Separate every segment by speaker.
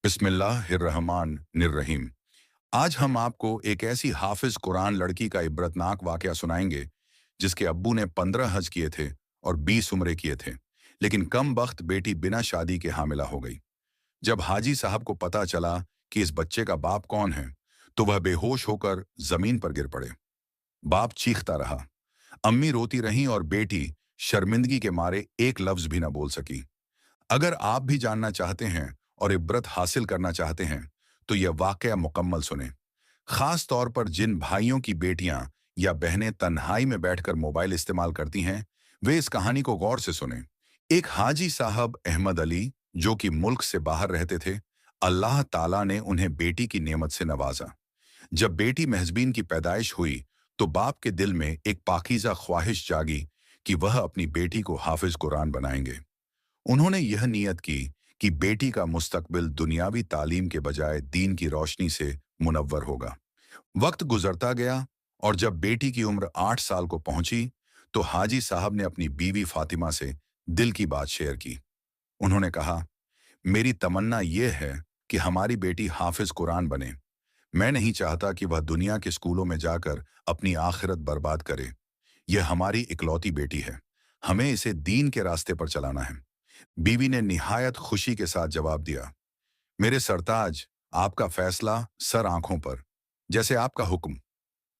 Speaker 1: बिस्मिल्लाहिर्रहमानिर्रहीम। आज हम आपको एक ऐसी हाफिज कुरान लड़की का इबरतनाक वाकया सुनाएंगे जिसके अब्बू ने 15 हज किए थे और 20 उम्रे किए थे, लेकिन कम बख्त बेटी बिना शादी के हामिला हो गई। जब हाजी साहब को पता चला कि इस बच्चे का बाप कौन है, तो वह बेहोश होकर जमीन पर गिर पड़े। बाप चीखता रहा, अम्मी रोती रहीं और बेटी शर्मिंदगी के मारे एक लफ्ज भी न बोल सकी। अगर आप भी जानना चाहते हैं और इब्रत हासिल करना चाहते हैं, तो यह वाकया मुकम्मल सुने। खास तौर पर जिन भाइयों की बेटियां या बहनें तन्हाई में बैठकर मोबाइल इस्तेमाल करती हैं, वे इस कहानी को गौर से सुने। एक हाजी साहब अहमद अली, जो कि मुल्क से बाहर रहते थे, अल्लाह ताला ने उन्हें बेटी की नेमत से नवाजा। जब बेटी महजबीन की पैदाइश हुई, तो बाप के दिल में एक पाकीज़ा ख्वाहिश जागी कि वह अपनी बेटी को हाफिज कुरान बनाएंगे। उन्होंने यह नियत की कि बेटी का मुस्तकबिल दुनियावी तालीम के बजाय दीन की रोशनी से मुनव्वर होगा। वक्त गुजरता गया और जब बेटी की उम्र 8 साल को पहुंची, तो हाजी साहब ने अपनी बीवी फातिमा से दिल की बात शेयर की। उन्होंने कहा, मेरी तमन्ना यह है कि हमारी बेटी हाफिज कुरान बने। मैं नहीं चाहता कि वह दुनिया के स्कूलों में जाकर अपनी आखिरत बर्बाद करे। यह हमारी इकलौती बेटी है। हमें इसे दीन के रास्ते पर चलाना है। बीवी ने निहायत खुशी के साथ जवाब दिया, मेरे सरताज, आपका फैसला सर आंखों पर, जैसे आपका हुक्म।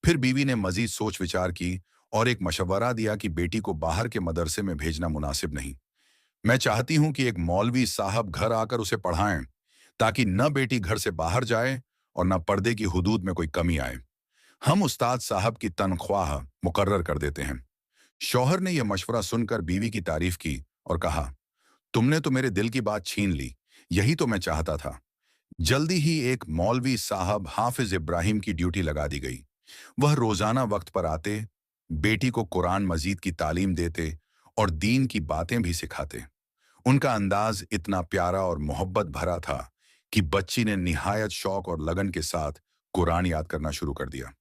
Speaker 1: फिर बीवी ने मजीद सोच विचार की और एक मशवरा दिया कि बेटी को बाहर के मदरसे में भेजना मुनासिब नहीं। मैं चाहती हूं कि एक मौलवी साहब घर आकर उसे पढ़ाएं, ताकि न बेटी घर से बाहर जाए और न पर्दे की हुदूद में कोई कमी आए। हम उस्ताद साहब की तनख्वाह मुकर्रर कर देते हैं। शौहर ने यह मशवरा सुनकर बीवी की तारीफ की और कहा, तुमने तो मेरे दिल की बात छीन ली। यही तो मैं चाहता था। जल्दी ही एक मौलवी साहब हाफिज इब्राहिम की ड्यूटी लगा दी गई। वह रोजाना वक्त पर आते, बेटी को कुरान मजीद की तालीम देते और दीन की बातें भी सिखाते। उनका अंदाज इतना प्यारा और मोहब्बत भरा था कि बच्ची ने निहायत शौक और लगन के साथ कुरान याद करना शुरू कर दिया।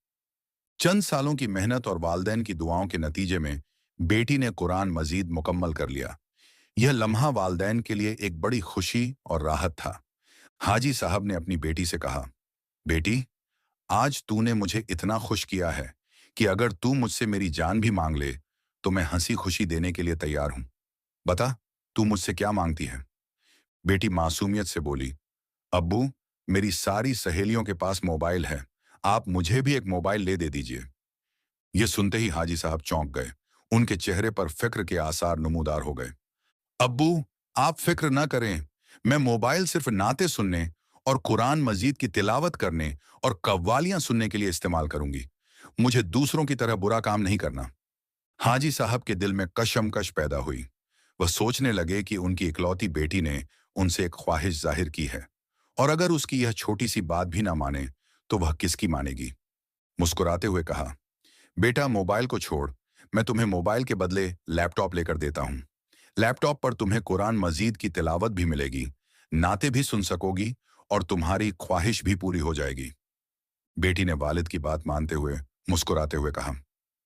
Speaker 1: चंद सालों की मेहनत और वालदैन की दुआओं के नतीजे में बेटी ने कुरान मजीद मुकम्मल कर लिया। यह लम्हा वालदैन के लिए एक बड़ी खुशी और राहत था। हाजी साहब ने अपनी बेटी से कहा, बेटी, आज तूने मुझे इतना खुश किया है कि अगर तू मुझसे मेरी जान भी मांग ले, तो मैं हंसी खुशी देने के लिए तैयार हूं। बता, तू मुझसे क्या मांगती है? बेटी मासूमियत से बोली, अब्बू, मेरी सारी सहेलियों के पास मोबाइल है। आप मुझे भी एक मोबाइल ले दे दीजिए। यह सुनते ही हाजी साहब चौंक गए। उनके चेहरे पर फिक्र के आसार नमूदार हो गए। अब्बू, आप फिक्र ना करें। मैं मोबाइल सिर्फ नाते सुनने और कुरान मजीद की तिलावत करने और कव्वालियां सुनने के लिए इस्तेमाल करूंगी। मुझे दूसरों की तरह बुरा काम नहीं करना। हाजी साहब के दिल में कशमकश पैदा हुई। वह सोचने लगे कि उनकी इकलौती बेटी ने उनसे एक ख्वाहिश जाहिर की है, और अगर उसकी यह छोटी सी बात भी ना माने, तो वह किसकी मानेगी। मुस्कुराते हुए कहा, बेटा, मोबाइल को छोड़। मैं तुम्हें मोबाइल के बदले लैपटॉप लेकर देता हूं। लैपटॉप पर तुम्हें कुरान मजीद की तिलावत भी मिलेगी, नाते भी सुन सकोगी और तुम्हारी ख्वाहिश भी पूरी हो जाएगी। बेटी ने वालिद की बात मानते हुए मुस्कुराते हुए कहा,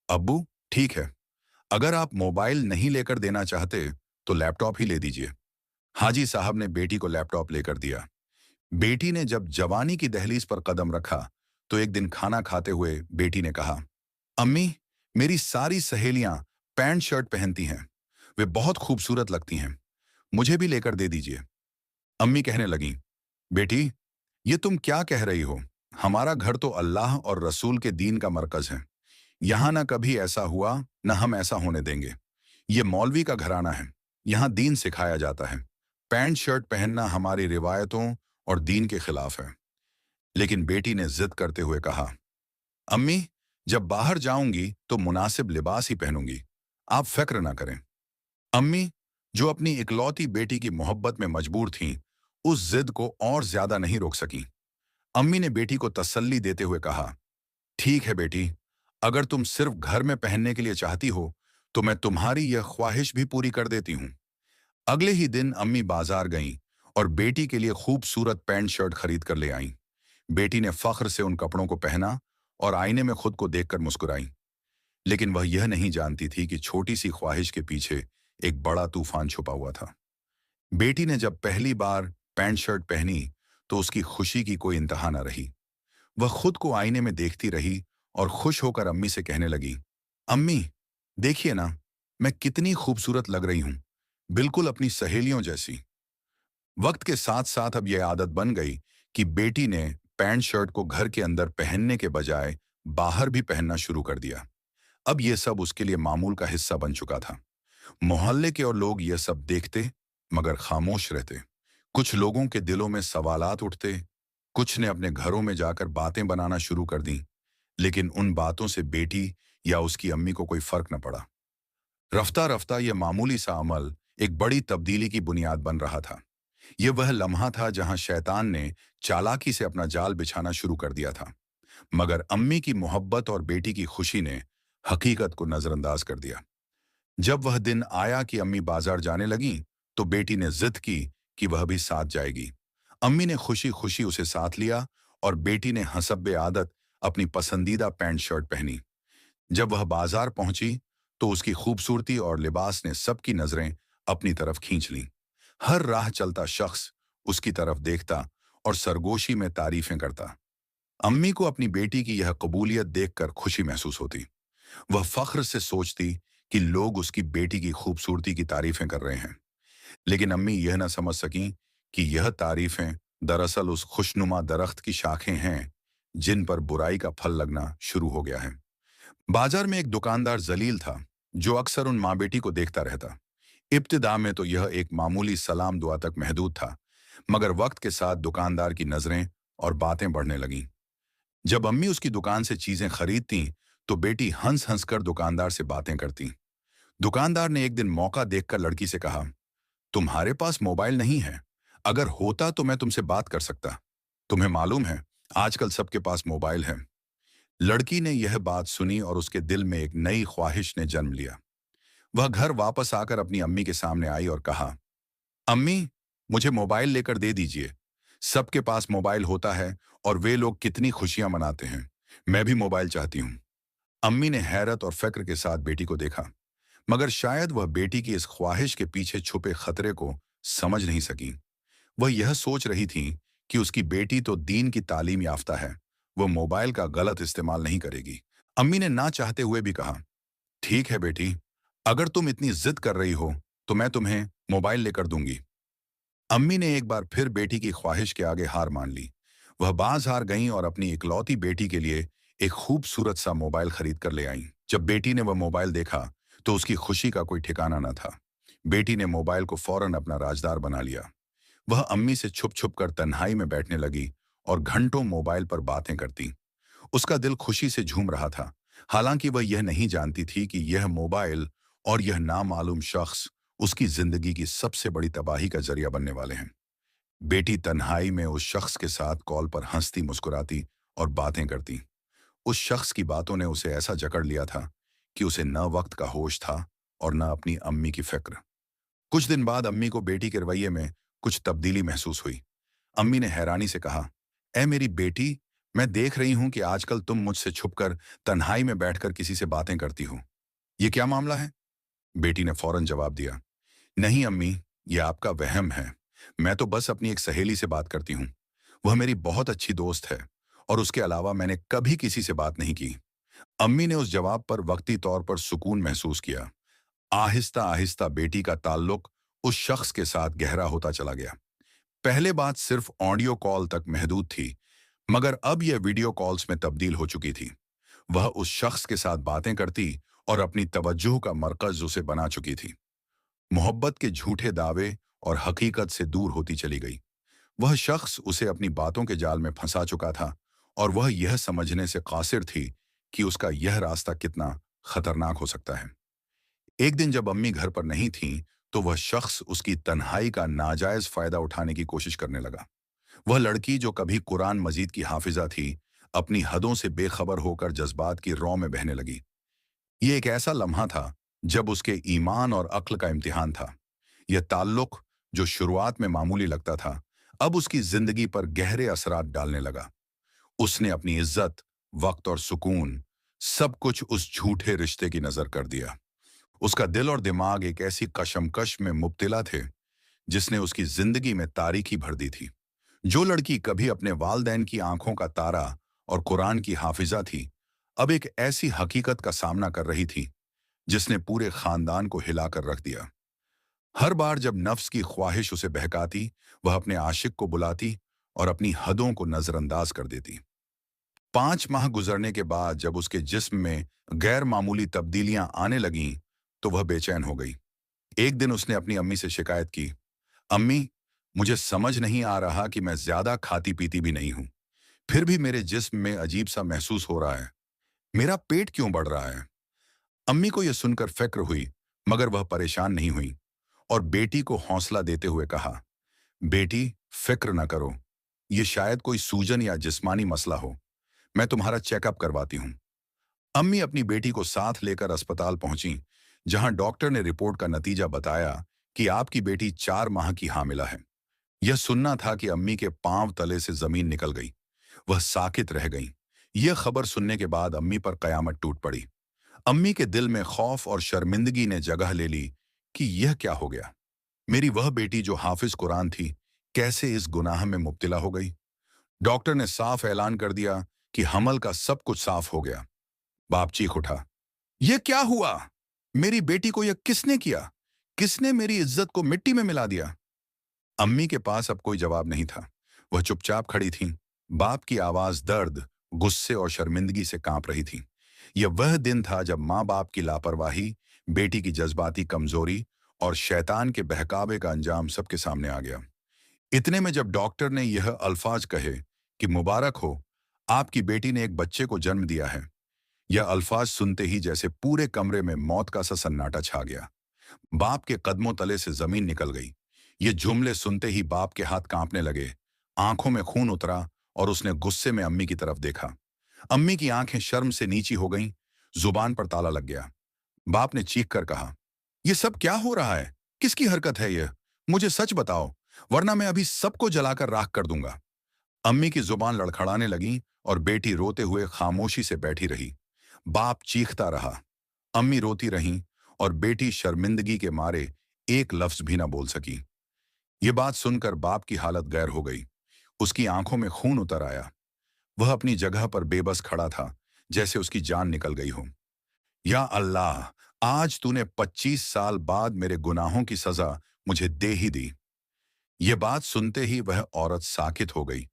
Speaker 1: अब्बू, ठीक है। अगर आप मोबाइल नहीं लेकर देना चाहते, तो लैपटॉप ही ले दीजिए। हाजी साहब ने बेटी को लैपटॉप लेकर दिया। बेटी ने जब जवानी की दहलीज पर कदम रखा, तो एक दिन खाना खाते हुए बेटी ने कहा, अम्मी, मेरी सारी सहेलियां पैंट शर्ट पहनती हैं। वे बहुत खूबसूरत लगती हैं। मुझे भी लेकर दे दीजिए। अम्मी कहने लगीं, बेटी, ये तुम क्या कह रही हो? हमारा घर तो अल्लाह और रसूल के दीन का मरकज है। यहाँ ना कभी ऐसा हुआ, न हम ऐसा होने देंगे। ये मौलवी का घराना है। यहाँ दीन सिखाया जाता है। पैंट शर्ट पहनना हमारी रिवायतों और दीन के खिलाफ है। लेकिन बेटी ने जिद करते हुए कहा, अम्मी, जब बाहर जाऊंगी तो मुनासिब लिबास ही पहनूंगी। आप फिक्र ना करें। अम्मी, जो अपनी इकलौती बेटी की मोहब्बत में मजबूर थीं, उस जिद को और ज्यादा नहीं रोक सकीं। अम्मी ने बेटी को तसल्ली देते हुए कहा, ठीक है बेटी, अगर तुम सिर्फ घर में पहनने के लिए चाहती हो, तो मैं तुम्हारी यह ख्वाहिश भी पूरी कर देती हूँ। अगले ही दिन अम्मी बाजार गईं और बेटी के लिए खूबसूरत पैंट शर्ट खरीद कर ले आईं। बेटी ने फख्र से उन कपड़ों को पहना और आईने में खुद को देखकर मुस्कुराई। लेकिन वह यह नहीं जानती थी कि छोटी सी ख्वाहिश के पीछे एक बड़ा तूफान छुपा हुआ था। बेटी ने जब पहली बार पैंट शर्ट पहनी, तो उसकी खुशी की कोई इंतहा न रही। वह खुद को आईने में देखती रही और खुश होकर अम्मी से कहने लगी, अम्मी, देखिए ना, मैं कितनी खूबसूरत लग रही हूं, बिल्कुल अपनी सहेलियों जैसी। वक्त के साथ साथ अब यह आदत बन गई कि बेटी ने पैंट शर्ट को घर के अंदर पहनने के बजाय बाहर भी पहनना शुरू कर दिया। अब यह सब उसके लिए मामूल का हिस्सा बन चुका था। मोहल्ले के और लोग यह सब देखते मगर खामोश रहते। कुछ लोगों के दिलों में सवालात उठते, कुछ ने अपने घरों में जाकर बातें बनाना शुरू कर दी, लेकिन उन बातों से बेटी या उसकी अम्मी को कोई फर्क न पड़ा। रफ्ता रफ्ता यह मामूली सा अमल एक बड़ी तब्दीली की बुनियाद बन रहा था। यह वह लम्हा था जहां शैतान ने चालाकी से अपना जाल बिछाना शुरू कर दिया था, मगर अम्मी की मोहब्बत और बेटी की खुशी ने हकीकत को नजरअंदाज कर दिया। जब वह दिन आया कि अम्मी बाजार जाने लगीं, तो बेटी ने जिद की कि वह भी साथ जाएगी। अम्मी ने खुशी खुशी उसे साथ लिया और बेटी ने हसब्बे आदत अपनी पसंदीदा पैंट शर्ट पहनी। जब वह बाजार पहुंची, तो उसकी खूबसूरती और लिबास ने सबकी नजरें अपनी तरफ खींच लीं। हर राह चलता शख्स उसकी तरफ देखता और सरगोशी में तारीफें करता। अम्मी को अपनी बेटी की यह कबूलियत देखकर खुशी महसूस होती। वह फख्र से सोचती कि लोग उसकी बेटी की खूबसूरती की तारीफें कर रहे हैं। लेकिन अम्मी यह न समझ सकीं कि यह तारीफें दरअसल उस खुशनुमा दरख्त की शाखें हैं जिन पर बुराई का फल लगना शुरू हो गया है। बाजार में एक दुकानदार जलील था, जो अक्सर उन माँ बेटी को देखता रहता। इब्तिदा में तो यह एक मामूली सलाम दुआ तक महदूद था, मगर वक्त के साथ दुकानदार की नजरें और बातें बढ़ने लगीं। जब अम्मी उसकी दुकान से चीजें खरीदती, तो बेटी हंस हंस कर दुकानदार से बातें करती। दुकानदार ने एक दिन मौका देखकर लड़की से कहा, तुम्हारे पास मोबाइल नहीं है? अगर होता तो मैं तुमसे बात कर सकता। तुम्हें मालूम है, आजकल सबके पास मोबाइल है। लड़की ने यह बात सुनी और उसके दिल में एक नई ख्वाहिश ने जन्म लिया। वह घर वापस आकर अपनी अम्मी के सामने आई और कहा, अम्मी, मुझे मोबाइल लेकर दे दीजिए। सबके पास मोबाइल होता है और वे लोग कितनी खुशियां मनाते हैं। मैं भी मोबाइल चाहती हूँ। अम्मी ने हैरत और फिक्र के साथ बेटी को देखा, मगर शायद वह बेटी की इस ख्वाहिश के पीछे छुपे खतरे को समझ नहीं सकी। वह यह सोच रही थी कि उसकी बेटी तो दीन की तालीम याफ्ता है, वह मोबाइल का गलत इस्तेमाल नहीं करेगी। अम्मी ने ना चाहते हुए भी कहा, ठीक है बेटी, अगर तुम इतनी जिद कर रही हो तो मैं तुम्हें मोबाइल लेकर दूंगी। अम्मी ने एक बार फिर बेटी की ख्वाहिश के आगे हार मान ली। वह बाजार गईं और अपनी इकलौती बेटी के लिए एक खूबसूरत सा मोबाइल खरीद कर ले आईं। जब बेटी ने वह मोबाइल देखा, तो उसकी खुशी का कोई ठिकाना न था। बेटी ने मोबाइल को फौरन अपना राजदार बना लिया। वह अम्मी से छुप छुप कर तन्हाई में बैठने लगी और घंटों मोबाइल पर बातें करती। उसका दिल खुशी से झूम रहा था, हालांकि वह यह नहीं जानती थी कि यह मोबाइल और यह नामालूम शख्स उसकी जिंदगी की सबसे बड़ी तबाही का जरिया बनने वाले हैं। बेटी तन्हाई में उस शख्स के साथ कॉल पर हंसती मुस्कुराती और बातें करती। उस शख्स की बातों ने उसे ऐसा जकड़ लिया था कि उसे न वक्त का होश था और न अपनी अम्मी की फिक्र। कुछ दिन बाद अम्मी को बेटी के रवैये में कुछ तब्दीली महसूस हुई। अम्मी ने हैरानी से कहा, ए मेरी बेटी, मैं देख रही हूं कि आजकल तुम मुझसे छुपकर तन्हाई में बैठकर किसी से बातें करती हो। ये क्या मामला है? बेटी ने फौरन जवाब दिया, नहीं अम्मी, ये आपका वहम है। मैं तो बस अपनी एक सहेली से बात करती हूँ। वह मेरी बहुत अच्छी दोस्त है और उसके अलावा मैंने कभी किसी से बात नहीं की। अम्मी ने उस जवाब पर वक्ती तौर पर सुकून महसूस किया। आहिस्ता आहिस्ता बेटी का ताल्लुक उस शख्स के साथ गहरा होता चला गया। पहले बात सिर्फ ऑडियो कॉल तक महदूद थी, मगर अब यह वीडियो कॉल्स में तब्दील हो चुकी थी। वह उस शख्स के साथ बातें करती और अपनी तवज्जो का मरकज उसे बना चुकी थी। मोहब्बत के झूठे दावे और हकीकत से दूर होती चली गई। वह शख्स उसे अपनी बातों के जाल में फंसा चुका था और वह यह समझने से कासिर थी कि उसका यह रास्ता कितना खतरनाक हो सकता है। एक दिन जब अम्मी घर पर नहीं थीं, तो वह शख्स उसकी तन्हाई का नाजायज फायदा उठाने की कोशिश करने लगा। वह लड़की जो कभी कुरान मजीद की हाफिजा थी, अपनी हदों से बेखबर होकर जज्बात की रौ में बहने लगी। ये एक ऐसा लम्हा था जब उसके ईमान और अक्ल का इम्तिहान था। यह ताल्लुक, जो शुरुआत में मामूली लगता था, अब उसकी जिंदगी पर गहरे असरात डालने लगा। उसने अपनी इज्जत, वक्त और सुकून, सब कुछ उस झूठे रिश्ते की नजर कर दिया। उसका दिल और दिमाग एक ऐसी कशमकश में मुब्तिला थे जिसने उसकी जिंदगी में तारीकी भर दी थी। जो लड़की कभी अपने वालदैन की आंखों का तारा और कुरान की हाफिजा थी, अब एक ऐसी हकीकत का सामना कर रही थी जिसने पूरे खानदान को हिलाकर रख दिया। हर बार जब नफ्स की ख्वाहिश उसे बहकाती, वह अपने आशिक को बुलाती और अपनी हदों को नजरअंदाज कर देती। 5 माह गुजरने के बाद जब उसके जिस्म में गैर मामूली तब्दीलियां आने लगीं, तो वह बेचैन हो गई। एक दिन उसने अपनी अम्मी से शिकायत की, अम्मी, मुझे समझ नहीं आ रहा कि मैं ज्यादा खाती पीती भी नहीं हूं, फिर भी मेरे जिस्म में अजीब सा महसूस हो रहा है। मेरा पेट क्यों बढ़ रहा है? अम्मी को यह सुनकर फिक्र हुई, मगर वह परेशान नहीं हुई और बेटी को हौसला देते हुए कहा, बेटी, फिक्र न करो, ये शायद कोई सूजन या जिस्मानी मसला हो। मैं तुम्हारा चेकअप करवाती हूँ। अम्मी अपनी बेटी को साथ लेकर अस्पताल पहुंची, जहां डॉक्टर ने रिपोर्ट का नतीजा बताया कि आपकी बेटी 4 माह की हामिला है। यह सुनना था कि अम्मी के पांव तले से जमीन निकल गई। वह साकित रह गईं। यह खबर सुनने के बाद अम्मी पर कयामत टूट पड़ी। अम्मी के दिल में खौफ और शर्मिंदगी ने जगह ले ली कि यह क्या हो गया। मेरी वह बेटी जो हाफिज कुरान थी, कैसे इस गुनाह में मुब्तिला हो गई। डॉक्टर ने साफ ऐलान कर दिया कि हमल का सब कुछ साफ हो गया। बाप चीख उठा, यह क्या हुआ? मेरी बेटी को यह किसने किया? किसने मेरी इज्जत को मिट्टी में मिला दिया? अम्मी के पास अब कोई जवाब नहीं था। वह चुपचाप खड़ी थी। बाप की आवाज दर्द, गुस्से और शर्मिंदगी से कांप रही थी। यह वह दिन था जब माँ बाप की लापरवाही, बेटी की जज्बाती कमजोरी और शैतान के बहकावे का अंजाम सबके सामने आ गया। इतने में जब डॉक्टर ने यह अल्फाज कहे कि मुबारक हो, आपकी बेटी ने एक बच्चे को जन्म दिया है, यह अल्फाज सुनते ही जैसे पूरे कमरे में मौत का सा सन्नाटा छा गया। बाप के कदमों तले से जमीन निकल गई। ये जुमले सुनते ही बाप के हाथ कांपने लगे, आंखों में खून उतरा और उसने गुस्से में अम्मी की तरफ देखा। अम्मी की आंखें शर्म से नीची हो गईं, जुबान पर ताला लग गया। बाप ने चीख कर कहा, यह सब क्या हो रहा है? किसकी हरकत है यह? मुझे सच बताओ, वरना मैं अभी सबको जलाकर राख कर दूंगा। अम्मी की जुबान लड़खड़ाने लगी और बेटी रोते हुए खामोशी से बैठी रही। बाप चीखता रहा, अम्मी रोती रहीं और बेटी शर्मिंदगी के मारे एक लफ्ज भी ना बोल सकी। ये बात सुनकर बाप की हालत गैर हो गई। उसकी आंखों में खून उतर आया। वह अपनी जगह पर बेबस खड़ा था, जैसे उसकी जान निकल गई हो। या अल्लाह, आज तूने 25 साल बाद मेरे गुनाहों की सजा मुझे दे ही दी। ये बात सुनते ही वह औरत साकित हो गई,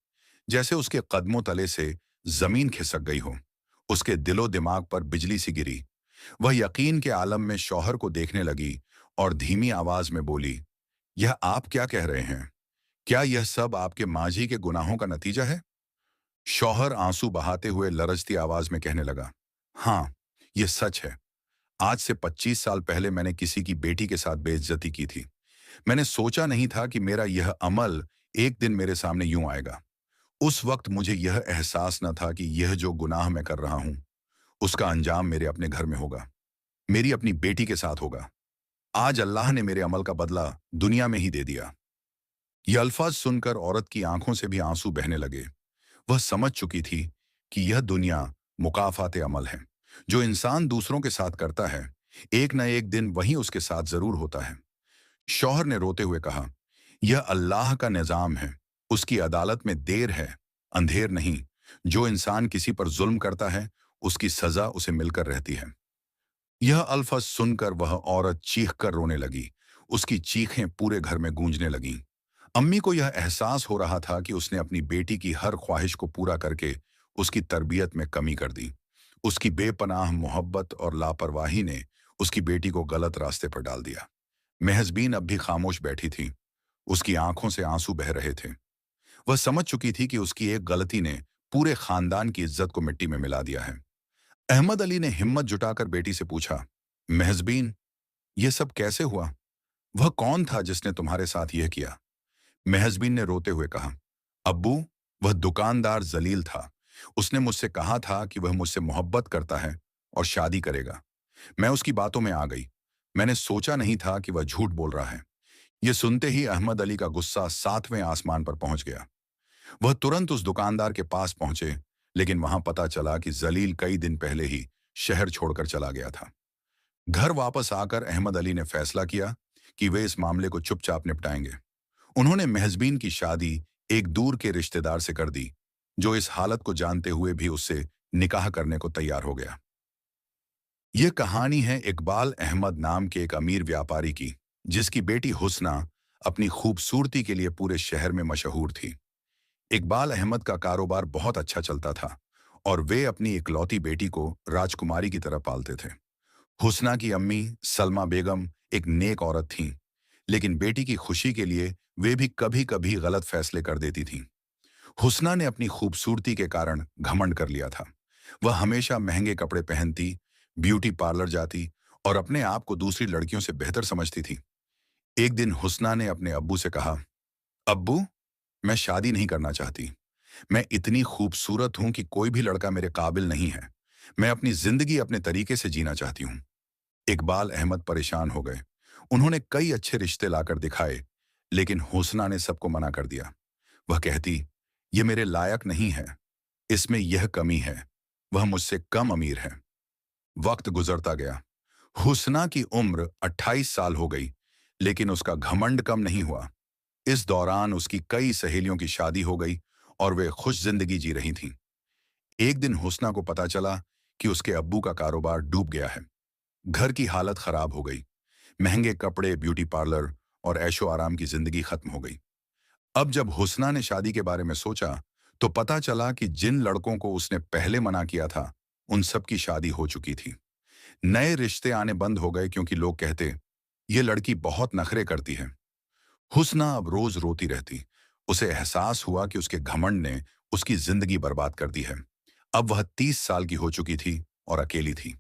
Speaker 1: जैसे उसके कदमों तले से जमीन खिसक गई हो। उसके दिलो दिमाग पर बिजली सी गिरी। वह यकीन के आलम में शौहर को देखने लगी और धीमी आवाज में बोली, यह आप क्या कह रहे हैं? क्या यह सब आपके मांझी के गुनाहों का नतीजा है? शौहर आंसू बहाते हुए लरजती आवाज में कहने लगा, हाँ, यह सच है। आज से 25 साल पहले मैंने किसी की बेटी के साथ बेइज्जती की थी। मैंने सोचा नहीं था कि मेरा यह अमल एक दिन मेरे सामने यूं आएगा। उस वक्त मुझे यह एहसास न था कि यह जो गुनाह मैं कर रहा हूं, उसका अंजाम मेरे अपने घर में होगा, मेरी अपनी बेटी के साथ होगा। आज अल्लाह ने मेरे अमल का बदला दुनिया में ही दे दिया। यह अल्फाज सुनकर औरत की आंखों से भी आंसू बहने लगे। वह समझ चुकी थी कि यह दुनिया मुकाफाते अमल है। जो इंसान दूसरों के साथ करता है, एक न एक दिन वही उसके साथ जरूर होता है। शौहर ने रोते हुए कहा, यह अल्लाह का निजाम है, उसकी अदालत में देर है, अंधेर नहीं। जो इंसान किसी पर जुल्म करता है, उसकी सजा उसे मिलकर रहती है। यह अल्फाज सुनकर वह औरत चीख कर रोने लगी। उसकी चीखें पूरे घर में गूंजने लगीं। अम्मी को यह एहसास हो रहा था कि उसने अपनी बेटी की हर ख्वाहिश को पूरा करके उसकी तरबियत में कमी कर दी। उसकी बेपनाह मोहब्बत और लापरवाही ने उसकी बेटी को गलत रास्ते पर डाल दिया। मेहजबीन अब भी खामोश बैठी थी। उसकी आंखों से आंसू बह रहे थे। वह समझ चुकी थी कि उसकी एक गलती ने पूरे खानदान की इज्जत को मिट्टी में मिला दिया है। अहमद अली ने हिम्मत जुटाकर बेटी से पूछा, मेहजबीन, यह सब कैसे हुआ? वह कौन था जिसने तुम्हारे साथ यह किया? मेहजबीन ने रोते हुए कहा, अब्बू, वह दुकानदार जलील था। उसने मुझसे कहा था कि वह मुझसे मोहब्बत करता है और शादी करेगा। मैं उसकी बातों में आ गई। मैंने सोचा नहीं था कि वह झूठ बोल रहा है। यह सुनते ही अहमद अली का गुस्सा 7वें आसमान पर पहुंच गया। वह तुरंत उस दुकानदार के पास पहुंचे, लेकिन वहां पता चला कि जलील कई दिन पहले ही शहर छोड़कर चला गया था। घर वापस आकर अहमद अली ने फैसला किया कि वे इस मामले को चुपचाप निपटाएंगे। उन्होंने मेहजबीन की शादी एक दूर के रिश्तेदार से कर दी, जो इस हालत को जानते हुए भी उससे निकाह करने को तैयार हो गया। यह कहानी है इकबाल अहमद नाम के एक अमीर व्यापारी की, जिसकी बेटी हुस्ना अपनी खूबसूरती के लिए पूरे शहर में मशहूर थी। इकबाल अहमद का कारोबार बहुत अच्छा चलता था और वे अपनी इकलौती बेटी को राजकुमारी की तरह पालते थे। हुस्ना की अम्मी सलमा बेगम एक नेक औरत थीं, लेकिन बेटी की खुशी के लिए वे भी कभी कभी गलत फैसले कर देती थीं। हुस्ना ने अपनी खूबसूरती के कारण घमंड कर लिया था। वह हमेशा महंगे कपड़े पहनती, ब्यूटी पार्लर जाती और अपने आप को दूसरी लड़कियों से बेहतर समझती थी। एक दिन हुस्ना ने अपने अब्बू से कहा, अब्बू, मैं शादी नहीं करना चाहती। मैं इतनी खूबसूरत हूं कि कोई भी लड़का मेरे काबिल नहीं है। मैं अपनी जिंदगी अपने तरीके से जीना चाहती हूं। इकबाल अहमद परेशान हो गए। उन्होंने कई अच्छे रिश्ते लाकर दिखाए, लेकिन हुस्ना ने सबको मना कर दिया। वह कहती, ये मेरे लायक नहीं है, इसमें यह कमी है, वह मुझसे कम अमीर है। वक्त गुजरता गया। हुस्ना की उम्र 28 साल हो गई, लेकिन उसका घमंड कम नहीं हुआ। इस दौरान उसकी कई सहेलियों की शादी हो गई और वे खुश जिंदगी जी रही थीं। एक दिन हुस्ना को पता चला कि उसके अब्बू का कारोबार डूब गया है। घर की हालत खराब हो गई। महंगे कपड़े, ब्यूटी पार्लर और ऐशो आराम की जिंदगी खत्म हो गई। अब जब हुस्ना ने शादी के बारे में सोचा, तो पता चला कि जिन लड़कों को उसने पहले मना किया था, उन सब की शादी हो चुकी थी। नए रिश्ते आने बंद हो गए क्योंकि लोग कहते, ये लड़की बहुत नखरे करती है। हुस्ना अब रोज रोती रहती। उसे एहसास हुआ कि उसके घमंड ने उसकी जिंदगी बर्बाद कर दी है। अब वह 30 साल की हो चुकी थी और अकेली थी।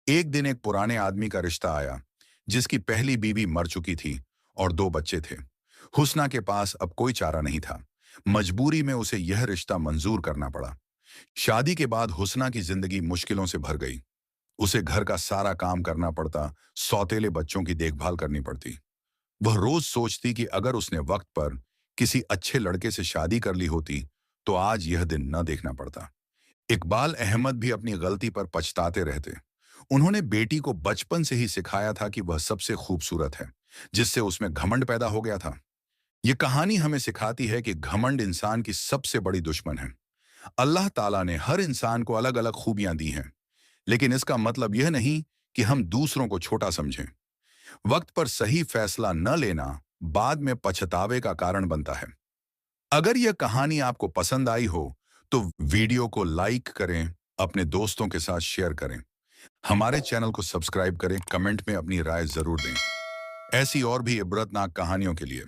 Speaker 1: एक दिन एक पुराने आदमी का रिश्ता आया, जिसकी पहली बीवी मर चुकी थी और 2 बच्चे थे। हुस्ना के पास अब कोई चारा नहीं था। मजबूरी में उसे यह रिश्ता मंजूर करना पड़ा। शादी के बाद हुस्ना की जिंदगी मुश्किलों से भर गई। उसे घर का सारा काम करना पड़ता, सौतेले बच्चों की देखभाल करनी पड़ती। वह रोज सोचती कि अगर उसने वक्त पर किसी अच्छे लड़के से शादी कर ली होती, तो आज यह दिन न देखना पड़ता। इकबाल अहमद भी अपनी गलती पर पछताते रहते। उन्होंने बेटी को बचपन से ही सिखाया था कि वह सबसे खूबसूरत है, जिससे उसमें घमंड पैदा हो गया था। ये कहानी हमें सिखाती है कि घमंड इंसान की सबसे बड़ी दुश्मन है। अल्लाह ताला ने हर इंसान को अलग अलग खूबियां दी हैं, लेकिन इसका मतलब यह नहीं कि हम दूसरों को छोटा समझें। वक्त पर सही फैसला न लेना बाद में पछतावे का कारण बनता है। अगर यह कहानी आपको पसंद आई हो, तो वीडियो को लाइक करें, अपने दोस्तों के साथ शेयर करें। हमारे चैनल को सब्सक्राइब करें, कमेंट में अपनी राय जरूर दें। ऐसी और भी इबरतनाक कहानियों के लिए।